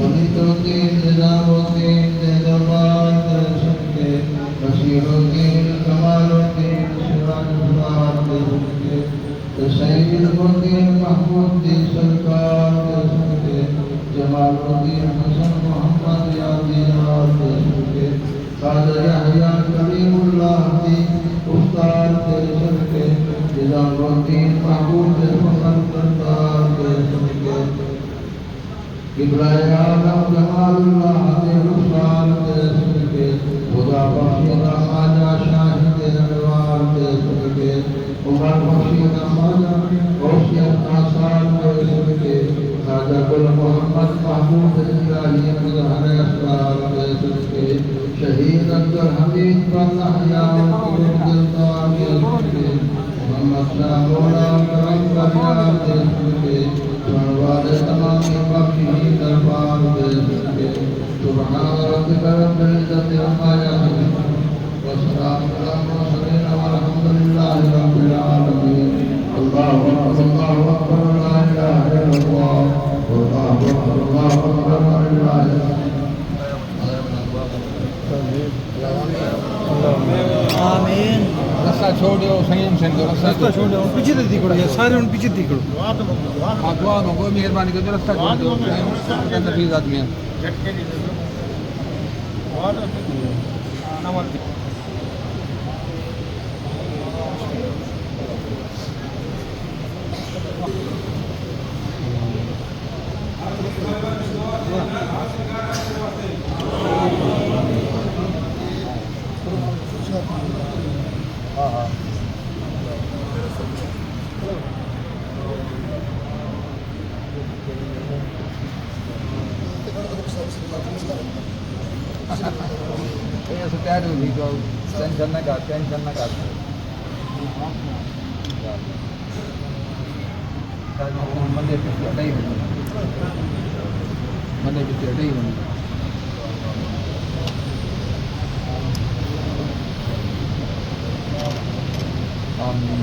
Wanita Qadir हया करीमुल्लाह की उस्ताद तेरे सदके निज़ामुद्दीन महबूब मुक़द्दर तेरे सदके किबला आलम जमालुल्लाह तेरे उस्ताद तेरे सदके खुदा बख्शिदा ख्वाजा शाहिद अनवार तेरे सदके उमर बख्शिदा ख्वाजा गौसियत आसार तेरे सदके ख्वाजा गुल मोहम्मद महबूब इलाही मज़हर असरार तेरे सदके शहीद अब्दुल हमीद बल्ला हया दिलदार तेरे सदके मोहम्मद शाह मौला करम बलियार तेरे सदके वाले तमाम बख्शी दरबार तेरे सदके सुभान रब्बिका रब्बिल इज्जति अम्मा यसिफून व सलामुन अलल मुरसलीन वल्हम्दुलिल्लाहि रब्बिल आलमीन। अल्लाहु अकबर ला इलाहा इल्लल्लाह अल्लाहु अकबर ला इलाहा इल्लल्लाह। आमीन। रस्ता छोड़ो संयम से दो रस्ता छोड़ो पीछे तो दिखो यार सारे उन पीछे दिखो दुआ में कोई मेहरबानी कर दो रस्ता छोड़ दो अंदर भी आदमी है झटके नहीं दे और नमक ऐसे तैयार हो गई तो टेंशन ना कर मंदिर पे अटै ही आमीन।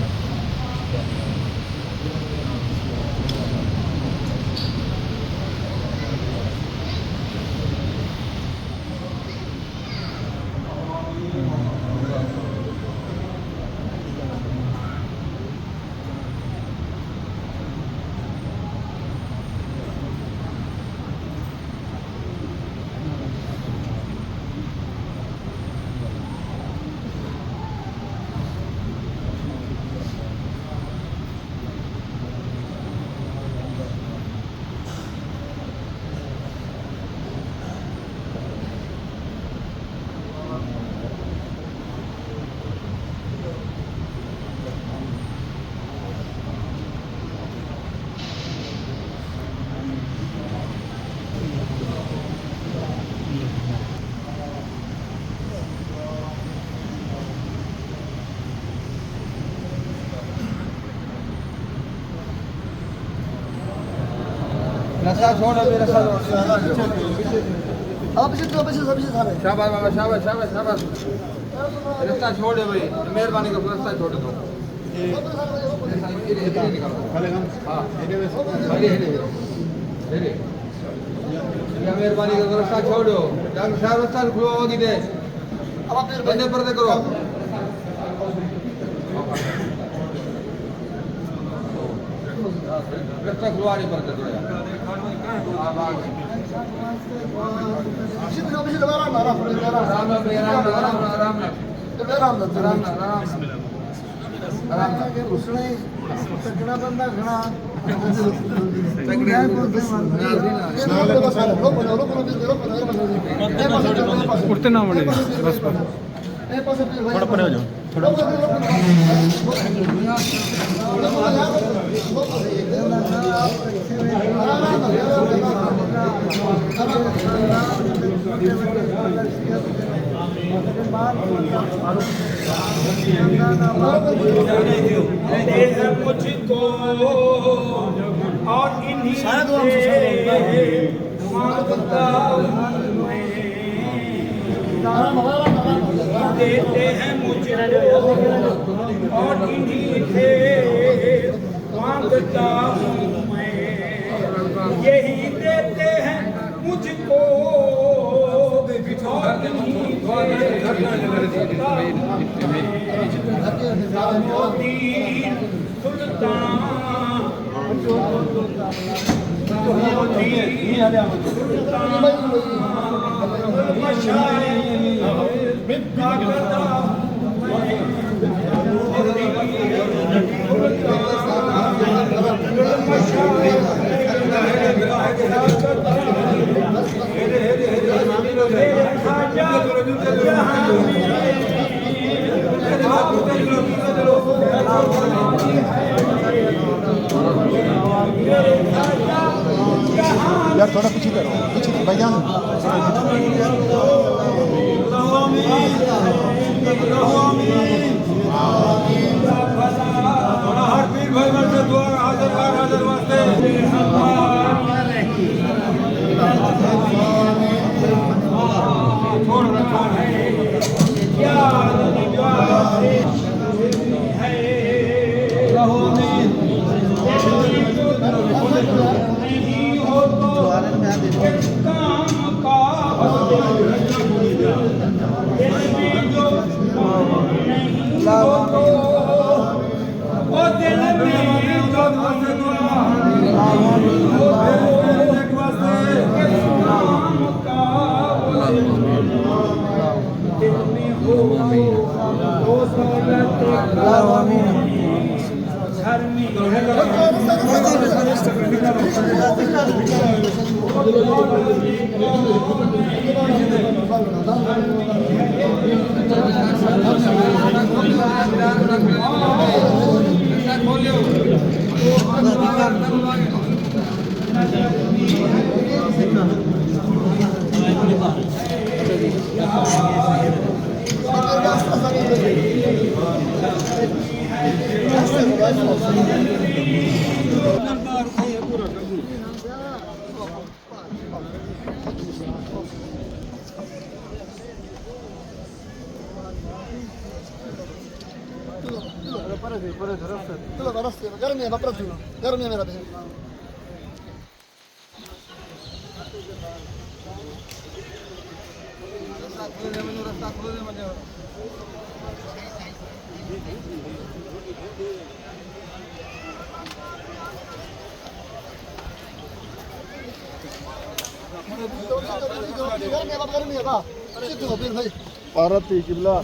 रस्ता छोड़ अभी रस्ता छोड़ अब पीछे सारे शाबाश बाबा शाबाश शाबाश शाबाश रस्ता छोड़ भाई मेहरबानी कर रस्ता छोड़ दो हाँ मेहरबानी कर रस्ता छोड़ो रस्ता खुला होगी दे अब आप बंदे पर्दे करो रस्ता खुलवा नहीं पर्दे दो यार उठते ना बड़े बस थोड़ा परे हो जाओ थोड़ा मुझको और इन्हीं देते हैं मुझको और इन्हीं से मांगता हूँ मैं यही देते हैं मुझको सुल्तान हिब्बा करदा यार थोड़ा पीछे करो, पीछे भाईजान। पारती किबला